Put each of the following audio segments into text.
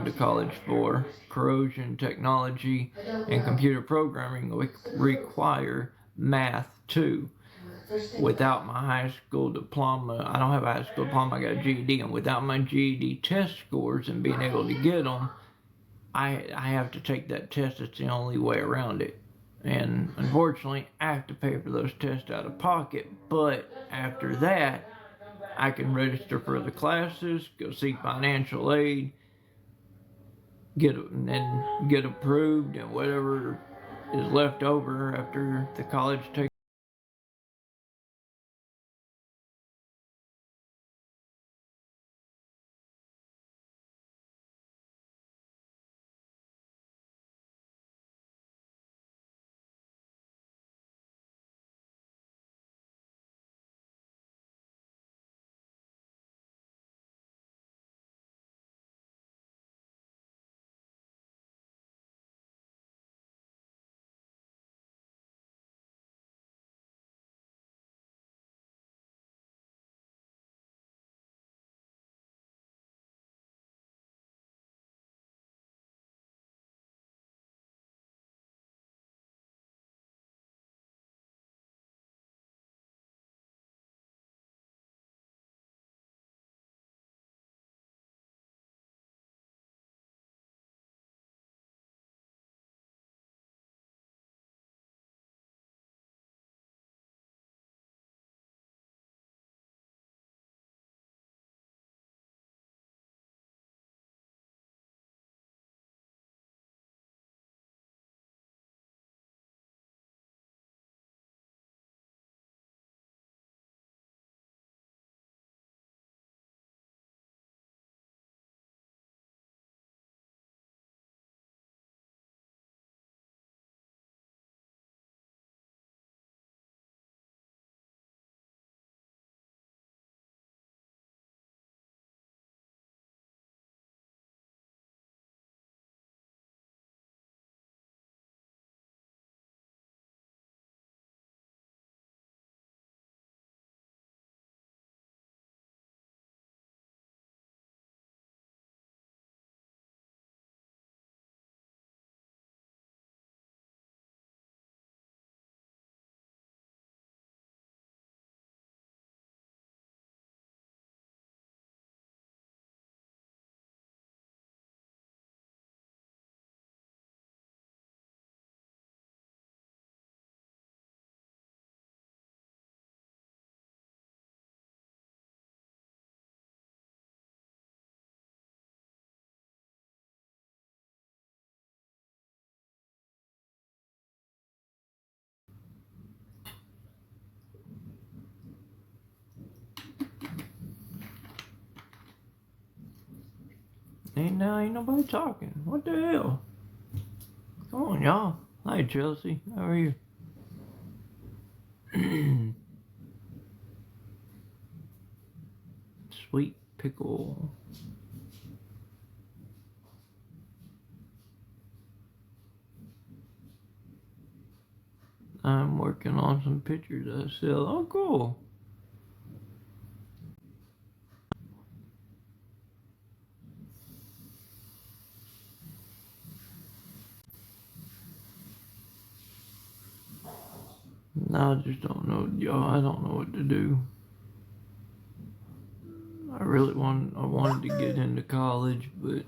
to college for. Corrosion technology and computer programming require math too. Without my high school diploma, I don't have a high school diploma, I got a GED, and without my GED test scores and being able to get them, I have to take that test. It's the only way around it. And unfortunately, I have to pay for those tests out of pocket. But after that, I can register for the classes, go seek financial aid, and then get approved, and whatever is left over after the college takes. Ain't nobody talking. What the hell? Come on, y'all. Hi, Chelsea. How are you? Sweet pickle. I'm working on some pictures I sell. Oh, cool. I just don't know, y'all. I don't know what to do. I wanted to get into college, but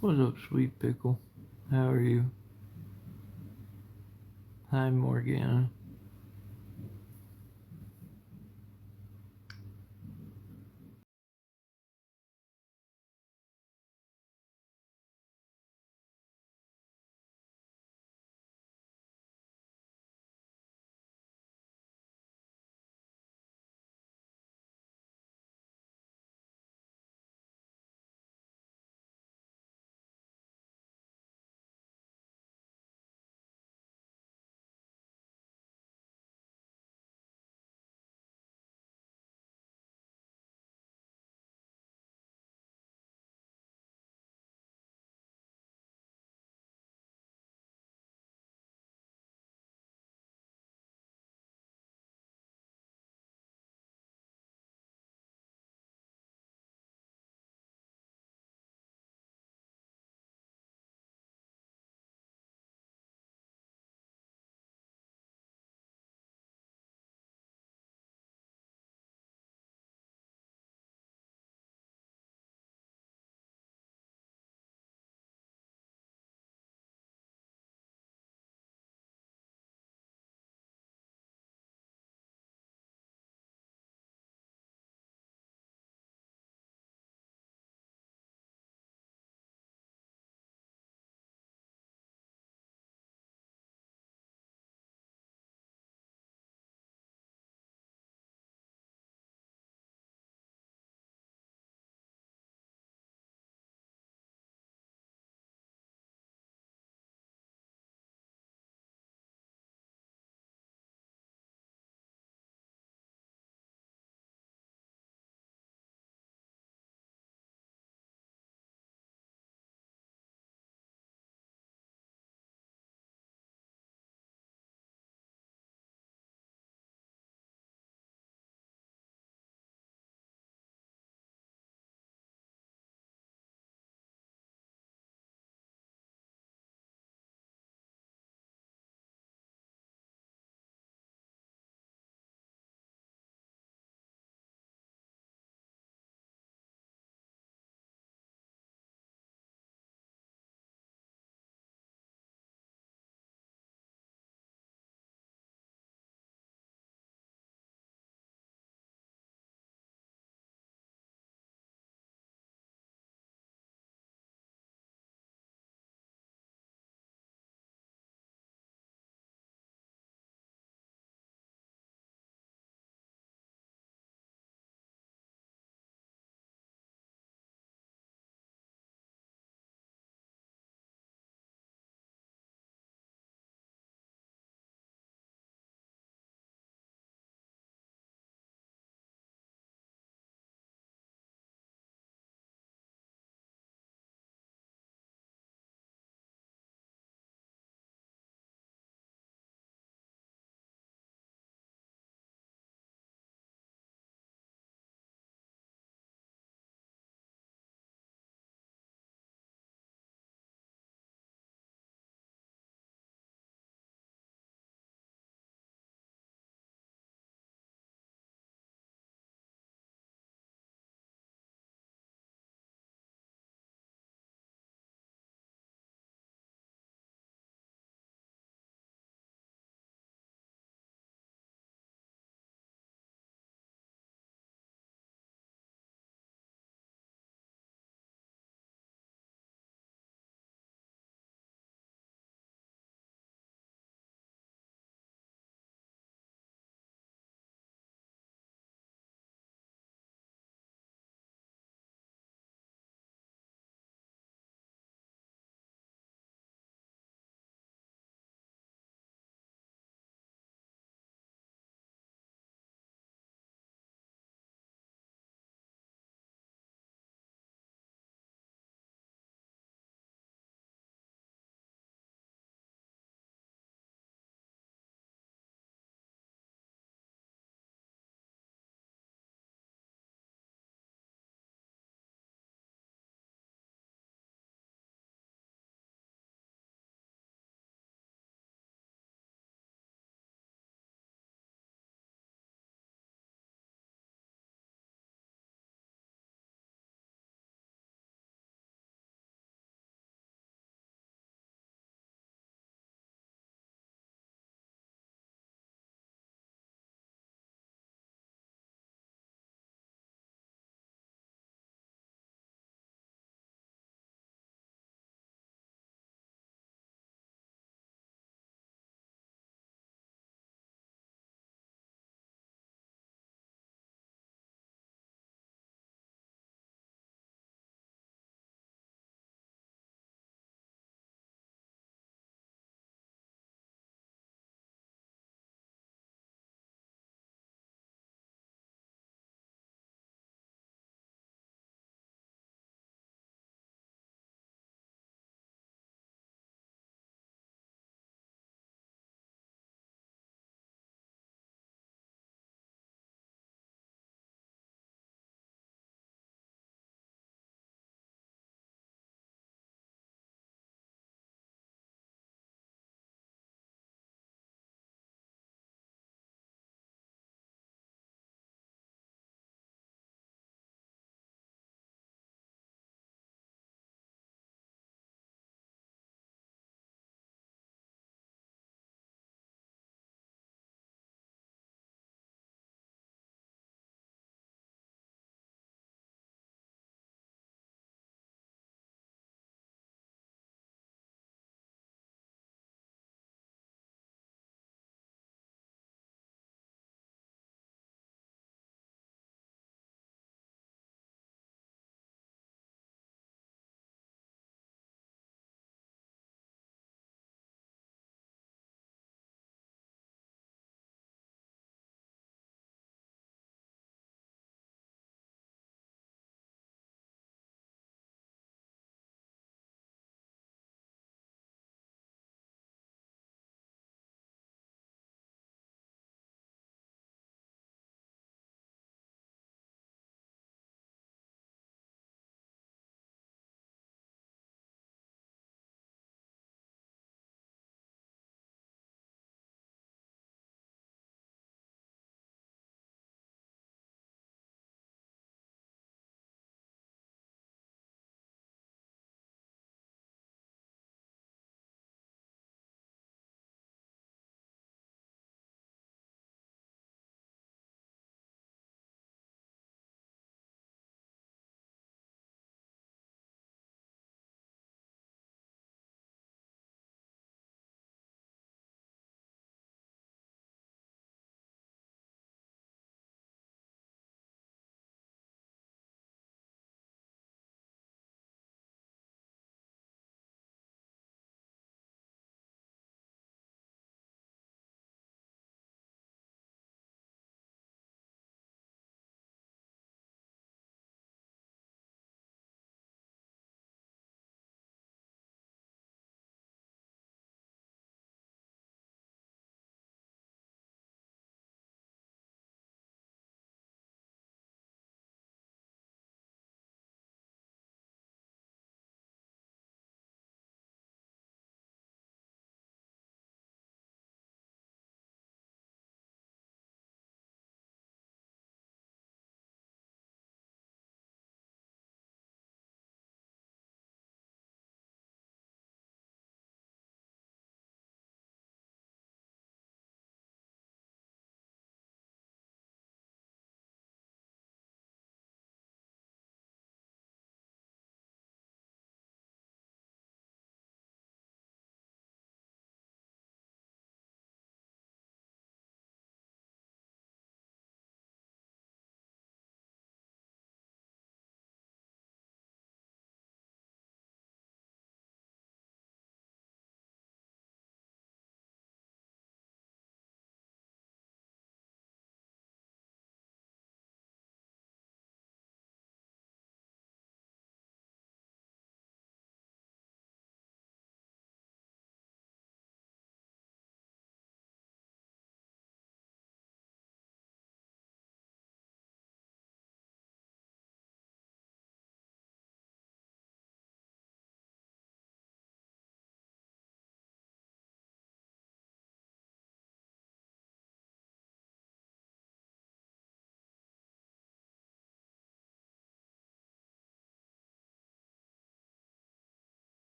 what's up, sweet pickle? How are you? Hi, Morgan.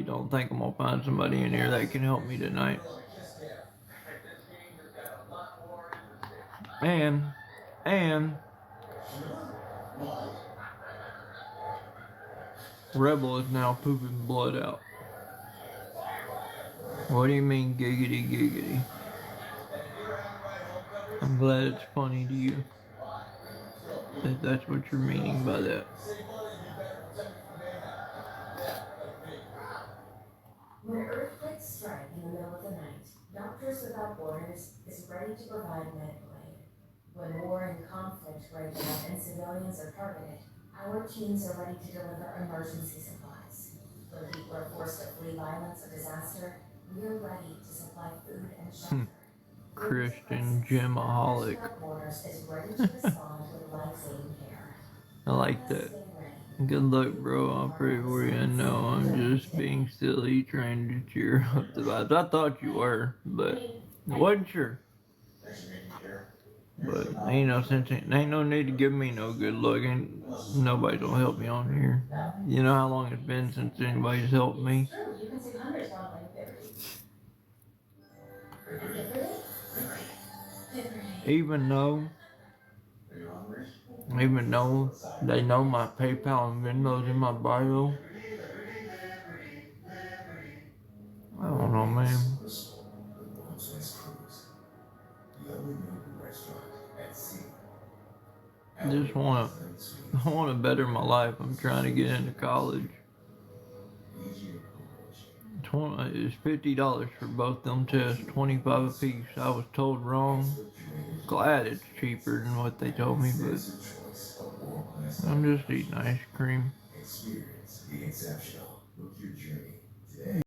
don't think I'm gonna find somebody in here that can help me tonight. And Rebel is now pooping blood out. What do you mean giggity giggity? I'm glad it's funny to you. If that's what you're meaning by that. When earthquakes strike in the middle of the night, Doctors Without Borders is ready to provide medical aid. When war and conflict break out and civilians are targeted, our teams are ready to deliver emergency supplies. When people are forced to flee violence or disaster, we are ready to supply food and shelter. Christian Gemaholic. Borders is ready to respond with life-saving care. I like that. Good luck, bro. I'll pray for you. I know I'm just being silly, trying to cheer up the vibes. I thought you were, but I wasn't sure. But ain't no sense, ain't no need to give me no good luck. Ain't nobody's gonna help me on here. You know how long it's been since anybody's helped me. Even though they know my PayPal and Venmo's in my bio. I don't know, man. I want to better my life. I'm trying to get into college. It's $50 for both them tests, $25 a piece. I was told wrong. Glad it's cheaper than what they told me, but I'm just eating ice cream. Experience the exceptional with your journey today.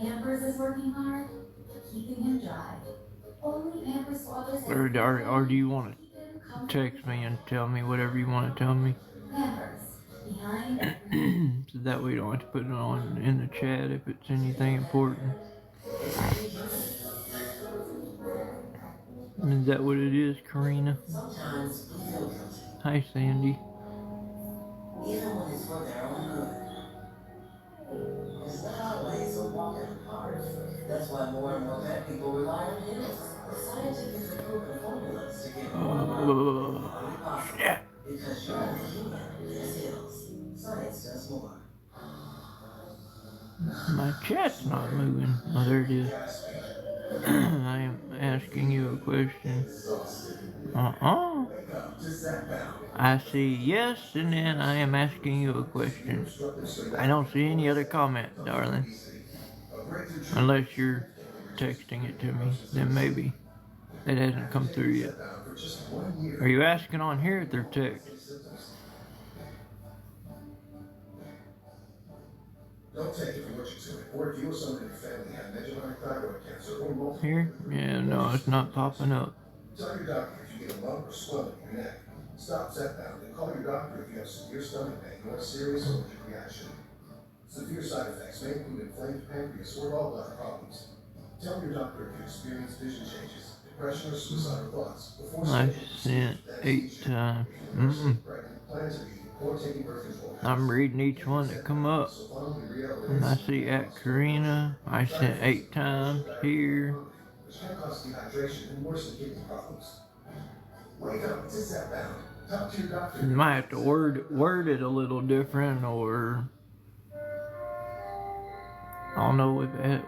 Pampers is working hard, keeping him dry. Only Pampers Swaddlers has Or do you want keep him to comfortably text me and tell me whatever you want to tell me? Pampers, behind every So that way you don't have to put it on in the chat if it's anything important. Is that what it is, Karina? Sometimes we feel guilty, Hi, Sandy. even when it's for their own good. Because the highways are walking apart. That's why more and more pet people rely on hills with scientifically proven formulas to get more possible. Yeah. Because your opinion is hills. Science does more. My chat's not moving. Oh, there it is. I am asking you a question. I see yes, and then I am asking you a question. I don't see any other comment, darling. Unless you're texting it to me, then maybe. It hasn't come through yet. Are you asking on here or through text? Don't take it for what you took, or if you or someone in your family have medullary thyroid cancer or multiple. Here? Yeah, no, it's not popping up. Tell your doctor if you get a lump or swelling in your neck. Stop Zepbound and call your doctor if you have severe stomach pain or a serious allergic reaction. Severe side effects may include inflamed pancreas or gallbladder problems. Tell your doctor if you experience vision changes, depression, or suicidal thoughts before I scheduling sent procedures. 8 times. Pregnant, plan to be, or taking birth control. I'm reading each one that come up. And I see at Karina, I sent 8 times here. Which can cause dehydration and worsen kidney problems. Wake up, it's Zepbound. Talk to your doctor. You might have to word it a little different, or I don't know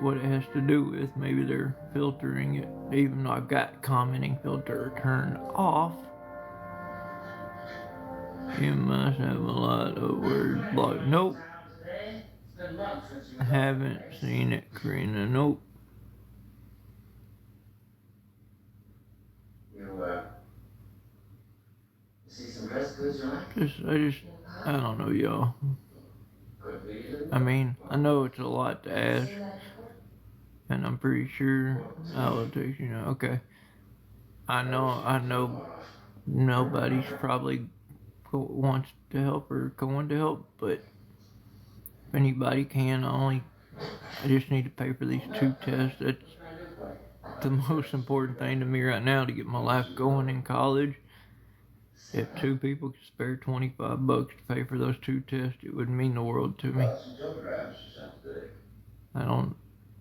what it has to do with. Maybe they're filtering it, even though I've got commenting filter turned off. You must have a lot of words blocked. Nope. Haven't seen it, Karina. Nope. See some dress goods you like? I don't know, y'all. I mean, I know it's a lot to ask, and I'm pretty sure I'll text you know. Okay. I know nobody's probably wants to help or going to help, but if anybody can, I just need to pay for these 2 tests. That's the most important thing to me right now to get my life going in college. If 2 people could spare $25 to pay for those 2 tests, it would mean the world to me.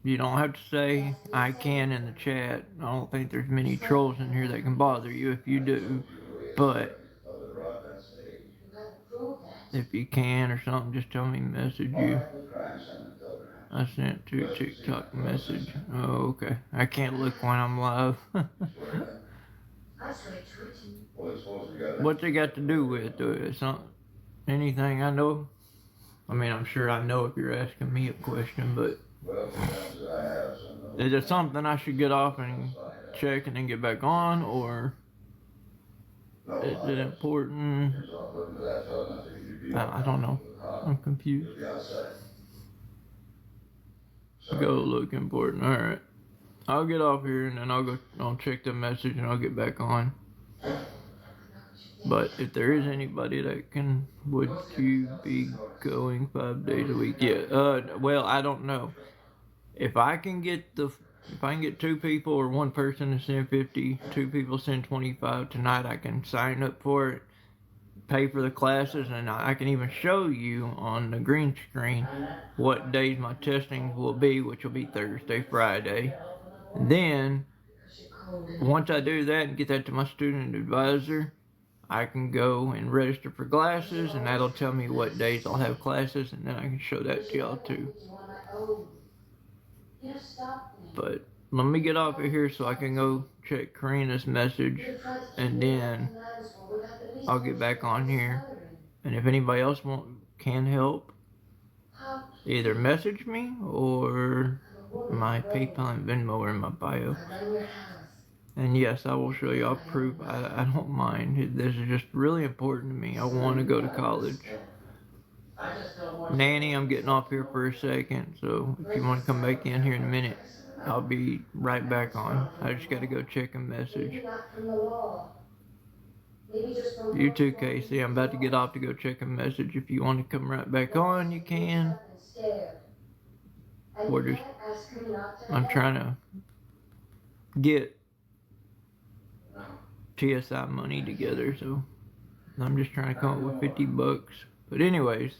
You don't have to say I can in the chat. I don't think there's many trolls in here that can bother you if you do. But if you can or something, just tell me message you. I sent 2 TikTok message. Oh, okay. I can't look when I'm live. What's it got to do with anything I know? I mean, I'm sure I know if you're asking me a question, but is it something I should get off and check and then get back on, or is it important? I don't know. I'm confused. Go look important. Alright. I'll get off here and then I'll check the message and I'll get back on. But if there is anybody that would you be going 5 days a week? Yeah. Well, I don't know. If I can get 2 people or 1 person to send 50, 2 people send 25 tonight, I can sign up for it, pay for the classes, and I can even show you on the green screen what days my testing will be, which will be Thursday, Friday. Then, once I do that and get that to my student advisor, I can go and register for classes, and that'll tell me what days I'll have classes, and then I can show that to y'all too. But let me get off of here so I can go check Karina's message, and then I'll get back on here. And if anybody else can help, either message me or my PayPal and Venmo are in my bio. And yes, I will show y'all proof. I don't mind. This is just really important to me. I want to go to college. Nanny, I'm getting off here for a second, so if you want to come back in here in a minute, I'll be right back on. I just got to go check a message. Maybe not from the law. Maybe just from You too, Casey. I'm about to get off to go check a message. If you want to come right back on, you can. Or just, I'm trying to get TSI money together, so I'm just trying to come up with $50. But anyways,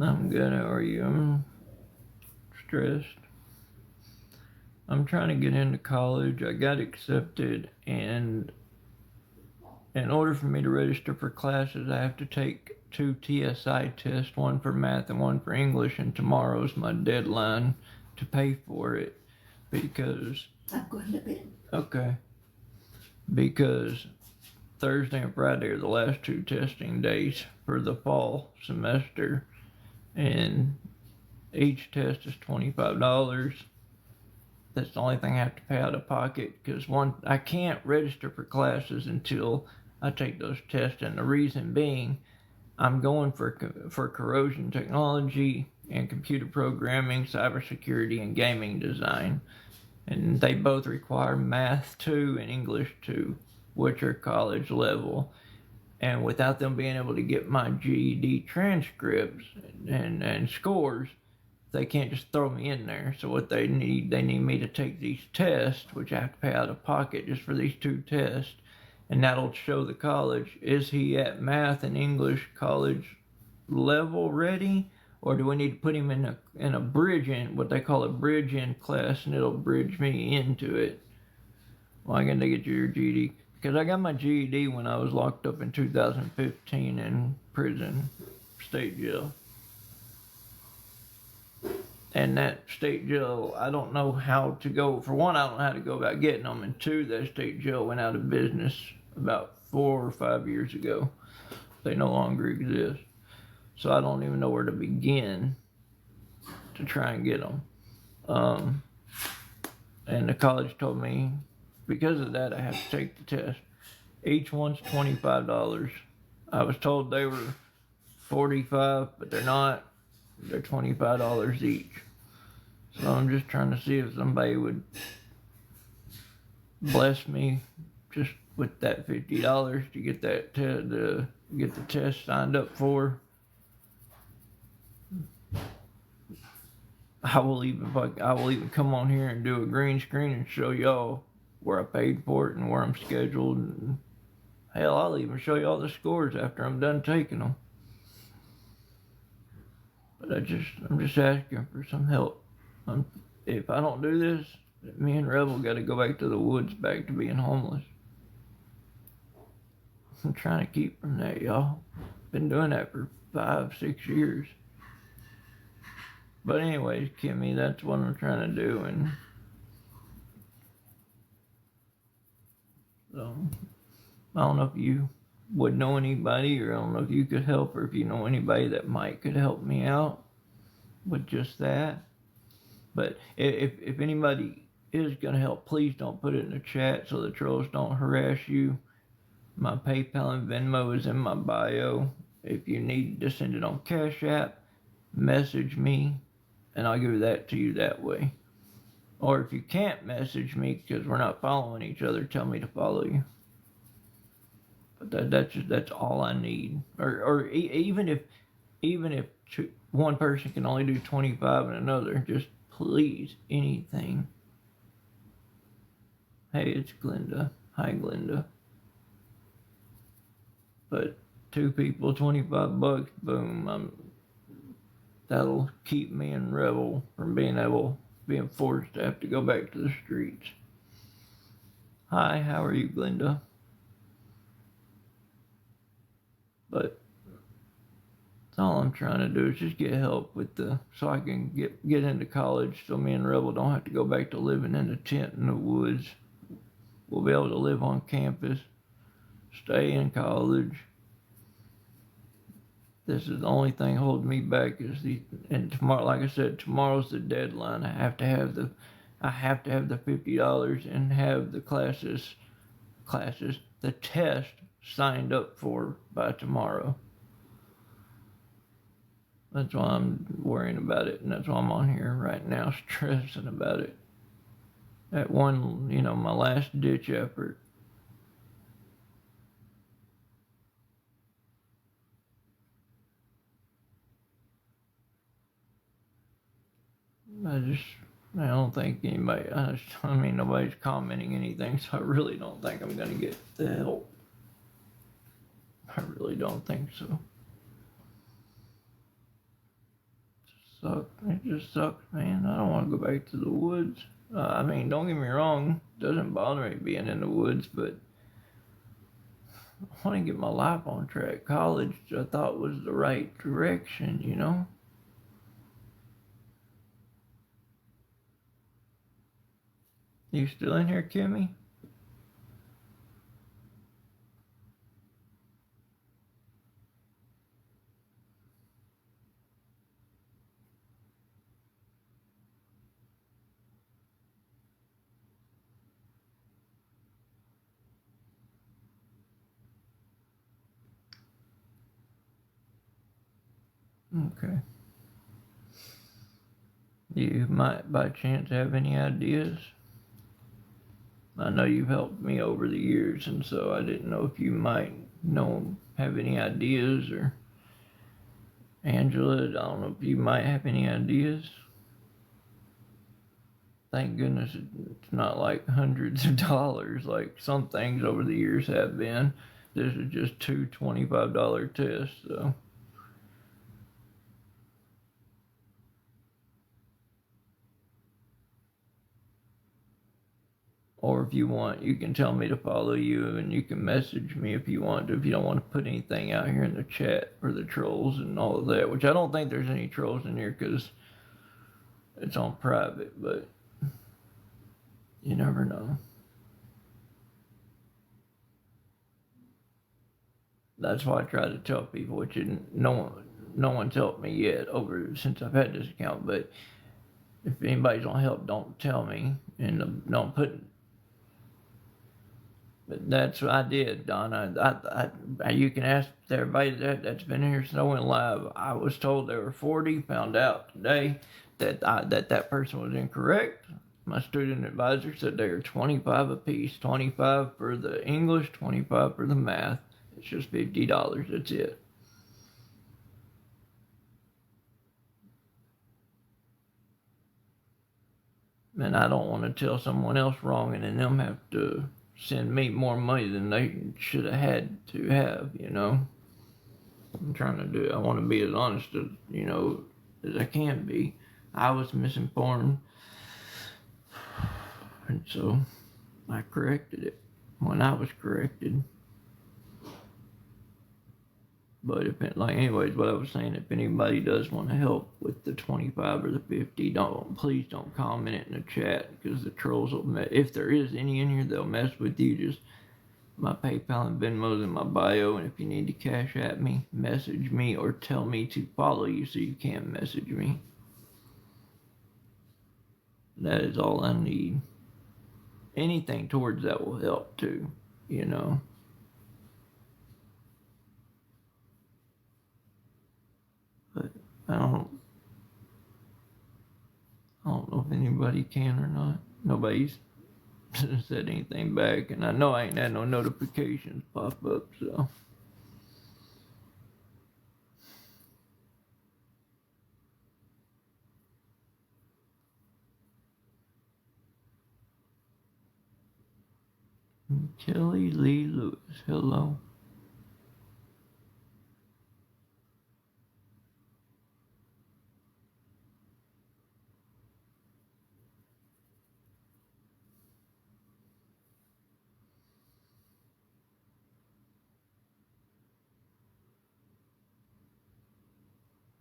I'm good. How are you? I'm stressed. I'm trying to get into college. I got accepted, and in order for me to register for classes, I have to take 2 TSI tests, one for math and one for English, and tomorrow's my deadline to pay for it because. I'm going to bed. Okay. Because Thursday and Friday are the last 2 testing days for the fall semester, and each test is $25. That's the only thing I have to pay out of pocket, because I can't register for classes until I take those tests, and the reason being, I'm going for corrosion technology and computer programming, cybersecurity, and gaming design. And they both require Math 2 and English 2, which are college level. And without them being able to get my GED transcripts and scores, they can't just throw me in there. So what they need me to take these tests, which I have to pay out of pocket just for these 2 tests. And that'll show the college, is he at Math and English college level ready? Or do we need to put him in a bridge-in, what they call a bridge-in class, and it'll bridge me into it? Why can't they get your GED? Because I got my GED when I was locked up in 2015 in prison, state jail. And that state jail, I don't know how to go. For one, I don't know how to go about getting them. And 2, that state jail went out of business about 4 or 5 years ago. They no longer exist. So I don't even know where to begin to try and get them. And the college told me, because of that, I have to take the test. Each one's $25. I was told they were $45, but they're not. They're $25 each. So I'm just trying to see if somebody would bless me just with that $50 to get that to get the test signed up for. I will even come on here and do a green screen and show y'all where I paid for it and where I'm scheduled. And hell, I'll even show y'all the scores after I'm done taking them. But I'm just asking for some help. If I don't do this, me and Rebel got to go back to the woods, back to being homeless. I'm trying to keep from that, y'all. Been doing that for 5-6 years. But anyways, Kimmy, that's what I'm trying to do, and so I don't know if you would know anybody, or I don't know if you could help, or if you know anybody that could help me out with just that. But if anybody is gonna help, please don't put it in the chat so the trolls don't harass you. My PayPal and Venmo is in my bio. If you need to send it on Cash App, message me, and I'll give that to you that way. Or if you can't message me because we're not following each other, tell me to follow you. But that's all I need. Or even if one person can only do 25 and another, just please, anything. Hey, it's Glenda. Hi, Glenda. But 2 people, $25, boom. That'll keep me and Rebel from being forced to have to go back to the streets. Hi, how are you, Glenda? But that's all I'm trying to do is just get help so I can get into college, so me and Rebel don't have to go back to living in a tent in the woods. We'll be able to live on campus, stay in college. This is the only thing holding me back and tomorrow, like I said, tomorrow's the deadline. I have to have the $50 and have the test signed up for by tomorrow. That's why I'm worrying about it, and that's why I'm on here right now stressing about it. That one, my last ditch effort. I don't think anybody, nobody's commenting anything, so I really don't think I'm gonna get the help. I really don't think so. sucks. It just sucks, man. I don't want to go back to the woods. I mean, don't get me wrong. It doesn't bother me being in the woods, but I want to get my life on track. College, I thought, was the right direction, you know? You still in here, Kimmy? Okay. You might, by chance, have any ideas? I know you've helped me over the years, and so I didn't know if you might have any ideas, or Angela, I don't know if you might have any ideas. Thank goodness it's not like hundreds of dollars like some things over the years have been. This is just two $25 tests, so. Or if you want, you can tell me to follow you, and you can message me if you want to, if you don't want to put anything out here in the chat for the trolls and all of that, which I don't think there's any trolls in here because it's on private, but you never know. That's why I try to tell people, which no one's helped me yet since I've had this account, but if anybody's gonna help, don't tell me, and don't put. But that's what I did, Don. You can ask everybody that's been here since I went live. I was told there were 40. Found out today that person was incorrect. My student advisor said they were 25 apiece. 25 for the English, 25 for the math. It's just $50. That's it. And I don't want to tell someone else wrong and then them have to send me more money than they should have had to have, you know. I'm trying to do it. I want to be as honest as, as I can be. I was misinformed, and so I corrected it when I was corrected. But anyways, what I was saying, if anybody does want to help with the 25 or the 50, please don't comment it in the chat, because the trolls will if there is any in here, they'll mess with you. Just my PayPal and Venmo's in my bio, and if you need to cash at me, message me or tell me to follow you so you can message me. That is all I need. Anything towards that will help too, you know. But I don't know if anybody can or not. Nobody's said anything back, and I know I ain't had no notifications pop up, so. Kelly Lee Lewis, hello.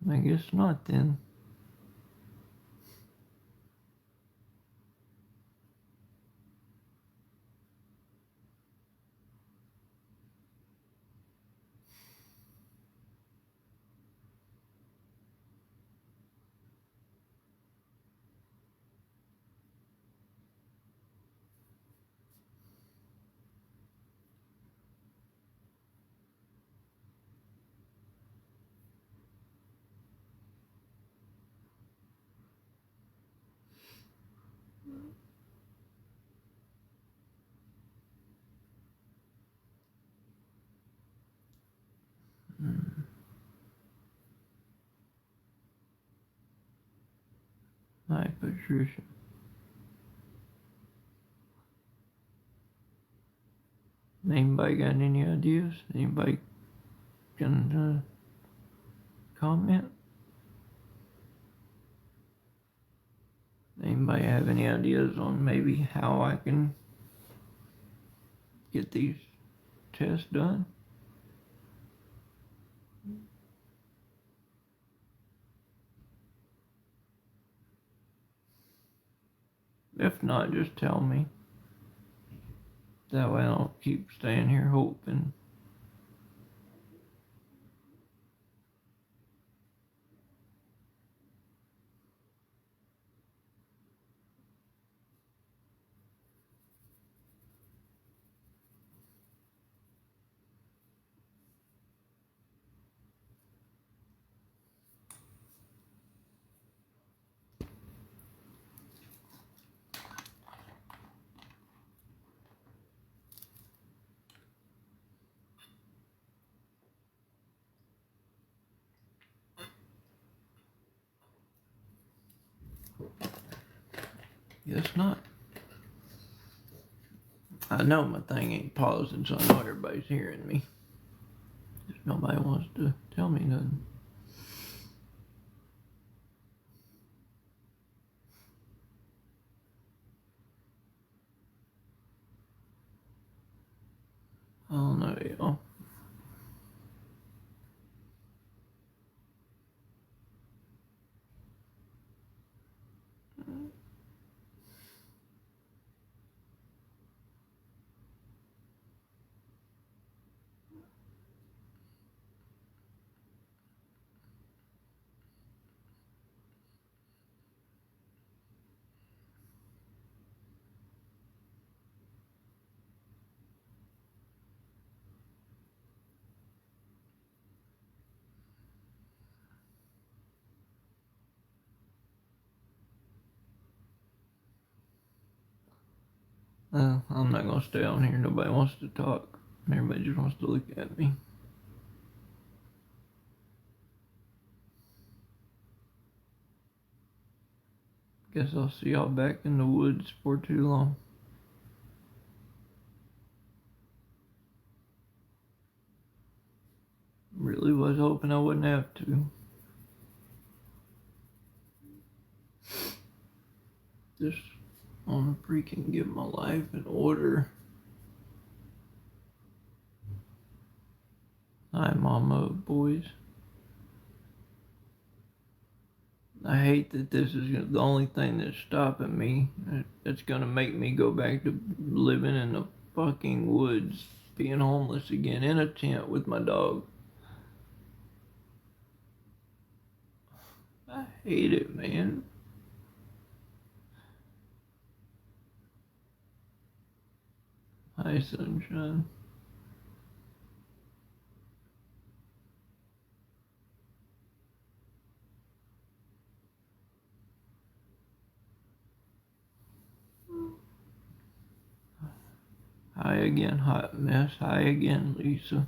I guess not then. Hi, Patricia. Anybody got any ideas? Anybody can comment? Anybody have any ideas on maybe how I can get these tests done? If not, just tell me. That way I don't keep staying here hoping. Guess not. I know my thing ain't pausing, so I know everybody's hearing me. Just nobody wants to tell me nothing. I don't know, y'all. I'm not gonna stay on here. Nobody wants to talk. Everybody just wants to look at me. Guess I'll see y'all back in the woods for too long. Really was hoping I wouldn't have to. Just wanna freaking get my life in order. Hi, mama, boys. I hate that this is the only thing that's stopping me. It's gonna make me go back to living in the fucking woods, being homeless again in a tent with my dog. I hate it, man. Hi, sunshine. Hi again, hot mess. Hi again, Lisa.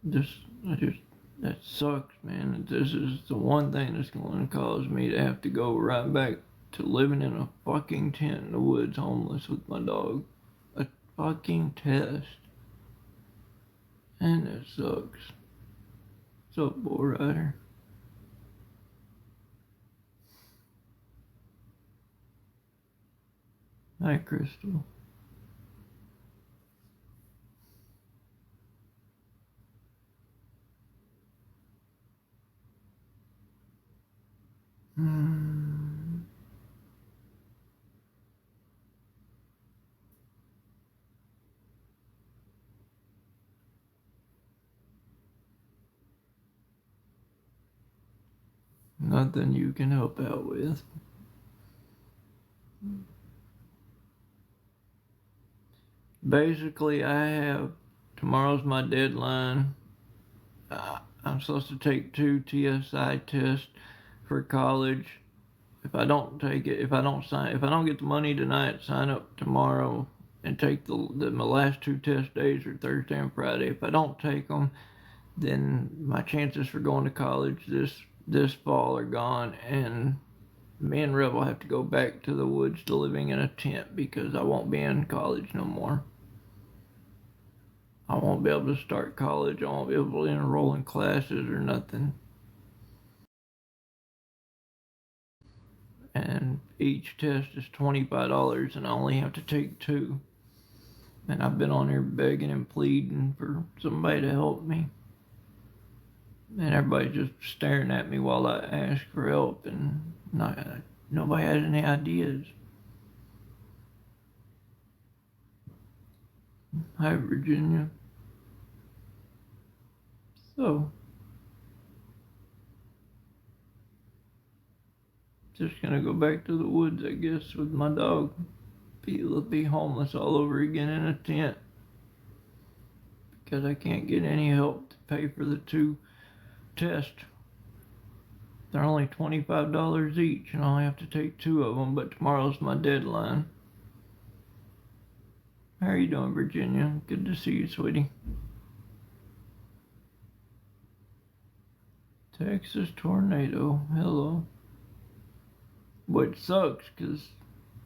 That sucks, man. This is the one thing that's going to cause me to have to go right back to living in a fucking tent in the woods, homeless with my dog. A fucking test. And it sucks. What's up, Bull Rider? Hi, Crystal. Nothing you can help out with. Basically, tomorrow's my deadline. I'm supposed to take 2 TSI tests for college. If I don't take it, if I don't get the money tonight, sign up tomorrow and take my last 2 test days are Thursday and Friday. If I don't take them, then my chances for going to college this fall are gone, and me and Rev will have to go back to the woods to living in a tent because I won't be in college no more. I won't be able to start college. I won't be able to enroll in classes or nothing. and each test is $25, and I only have to take 2. And I've been on here begging and pleading for somebody to help me. And everybody's just staring at me while I ask for help, and nobody has any ideas. Hi, Virginia. So, just gonna go back to the woods, I guess, with my dog. Be homeless all over again in a tent. Because I can't get any help to pay for the 2 tests. They're only $25 each, and I only have to take 2 of them, but tomorrow's my deadline. How are you doing, Virginia? Good to see you, sweetie. Texas tornado. Hello. Which sucks, because,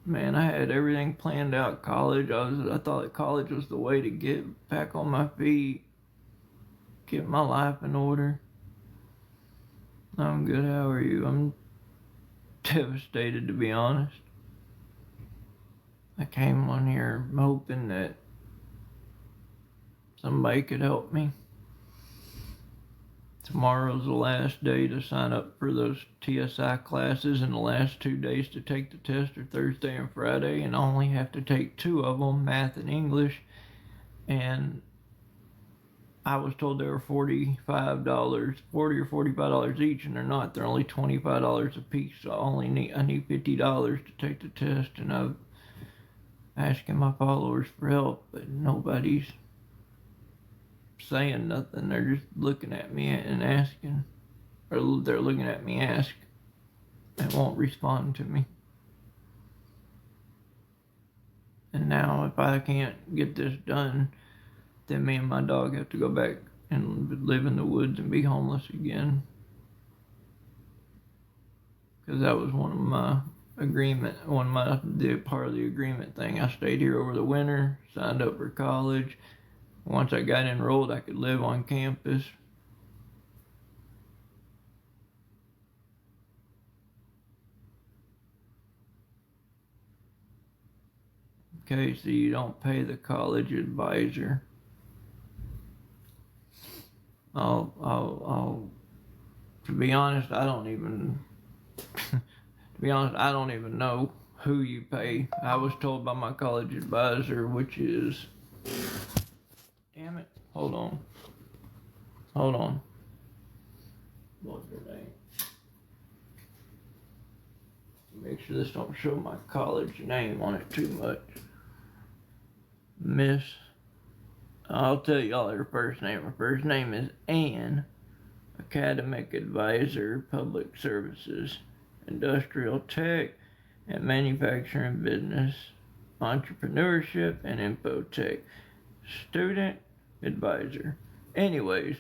man, I had everything planned out. College, I thought that college was the way to get back on my feet, get my life in order. I'm good. How are you? I'm devastated, to be honest. I came on here hoping that somebody could help me. Tomorrow's the last day to sign up for those TSI classes, and the last 2 days to take the test are Thursday and Friday, and I only have to take 2 of them, math and English. And I was told they were $40 or $45 each, and they're not. They're only $25 a piece. So I need $50 to take the test, and I'm asking my followers for help, but nobody's saying nothing. They're just looking at me and asking, or they're looking at me ask, and won't respond to me. And now, if I can't get this done, then me and my dog have to go back and live in the woods and be homeless again. Because that was part of the agreement thing. I stayed here over the winter, signed up for college. Once I got enrolled, I could live on campus. Okay, so you don't pay the college advisor. To be honest, I don't even know who you pay. I was told by my college advisor, which is, damn it, hold on. What's her name? Make sure this don't show my college name on it too much. Miss, I'll tell y'all her first name. Her first name is Ann, Academic Advisor, Public Services, Industrial Tech, and Manufacturing Business, Entrepreneurship, and Infotech, Student Advisor. Anyways,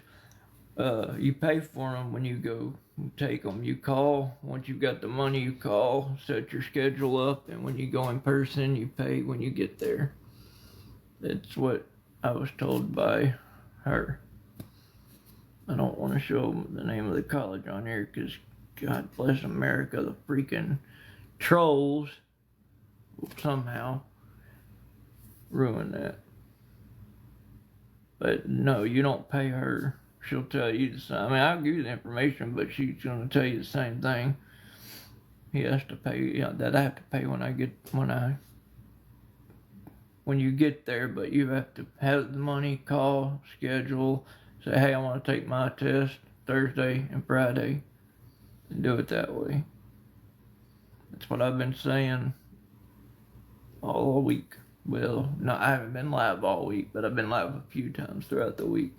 you pay for them when you go take them. You call. Once you've got the money, you call, set your schedule up, and when you go in person, you pay when you get there. That's what I was told by her. I don't want to show the name of the college on here because God bless America, the freaking trolls will somehow ruin that. But no, you don't pay her. She'll tell you the same. I mean, I'll give you the information, but she's going to tell you the same thing. He has to pay, that I have to pay when you get there, but you have to have the money, call, schedule, say, hey, I want to take my test Thursday and Friday, and do it that way. That's what I've been saying all week. Well, no, I haven't been live all week, but I've been live a few times throughout the week.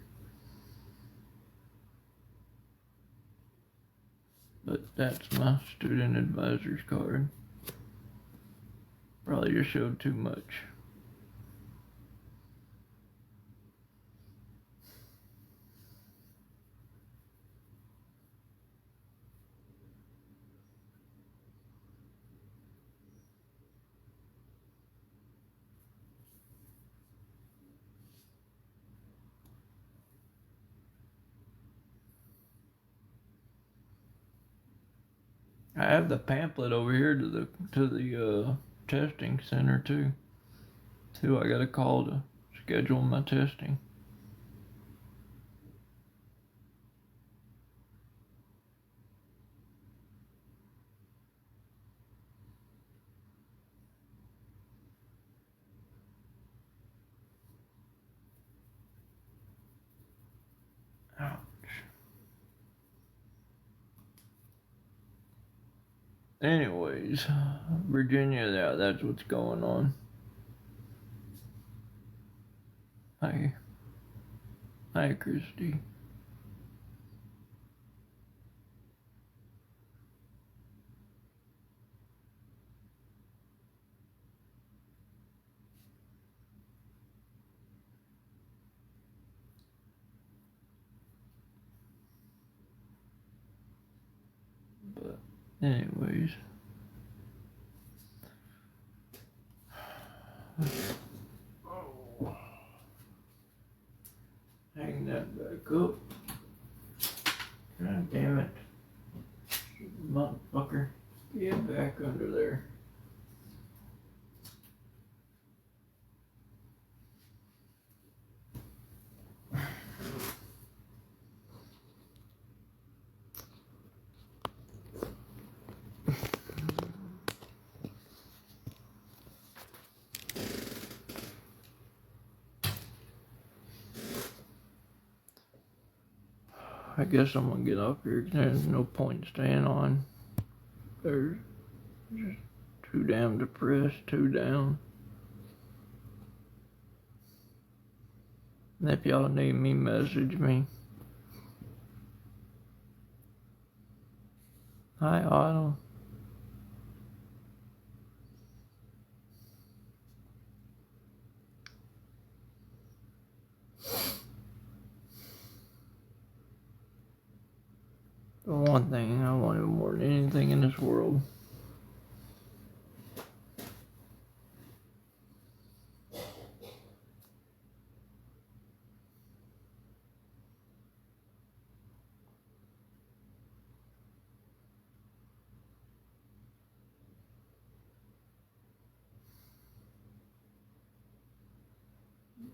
But that's my student advisor's card. Probably just showed too much. I have the pamphlet over here to the testing center too. Who I got a call to schedule my testing. Ouch. Anyways, Virginia, yeah, that's what's going on. Hi. Hi, Christy. But, anyways. Oh. Hang that back up. God damn it. Motherfucker. Get back under there. I guess I'm gonna get off here because there's no point in staying on. There's just too damn depressed, too down. And if y'all need me, message me. Hi, Otto. The one thing I wanted more than anything in this world.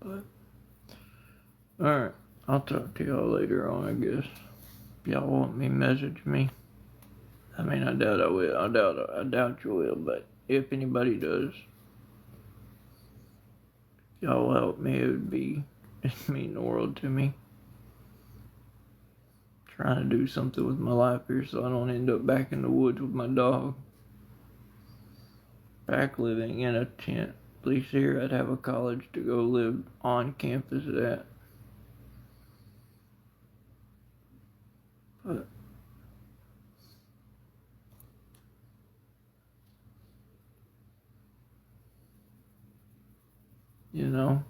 But, alright, I'll talk to y'all later on, I guess. If y'all want me, message me. I mean, I doubt I will. I doubt you will, but if anybody does, y'all help me. It'd mean the world to me. Trying to do something with my life here so I don't end up back in the woods with my dog. Back living in a tent. At least here I'd have a college to go live on campus at. But you know,